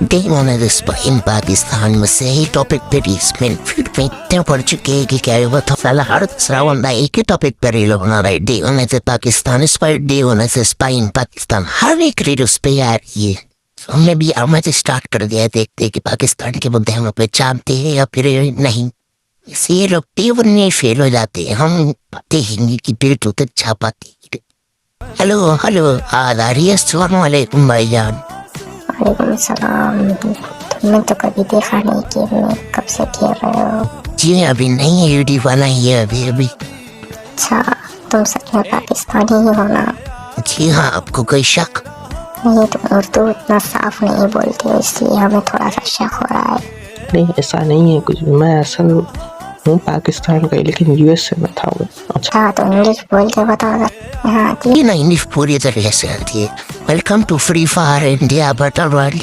Day one of this in Pakistan में से ही topic पे 20 मिनट फिर में इतने पढ़ चुके हैं कि क्या हुआ था साला हर दूसरा बंदा एक ही टॉपिक पर ही लोग बना रहे डे होने से पाकिस्तान इस पर डे होने से स्पाई इन पाकिस्तान हर एक रीड उस पे यार ये हमने भी आज स्टार्ट कर दिया देखते कि पाकिस्तान के मुद्दे हम पे चाहते हैं या फिर नहीं इसे लोग डे वन में फेल हो जाते हैं हम पाते हैं कि पेट उतर छापाते हेलो हेलो आदारी अस्सलाम वालेकुम भाईजान वालेकुम सलाम। तुमने तो कभी देखा नहीं कि मैं कब से खेल रहे हो। जी अभी नहीं है यूट्यूब वाला ही है अभी अच्छा तुम सच में पाकिस्तानी ही हो ना? जी हाँ आपको कोई शक नहीं तुम उर्दू इतना साफ नहीं बोलते इसलिए हमें थोड़ा सा शक हो रहा है। नहीं ऐसा नहीं है कुछ भी। मैं असल हूँ पाकिस्तान का लेकिन यूएस से मैं था। अच्छा तो इंग्लिश बोल के बताओ। हाँ ये ना इंग्लिश पूरी तरह से आती है welcome to Free Fire India better world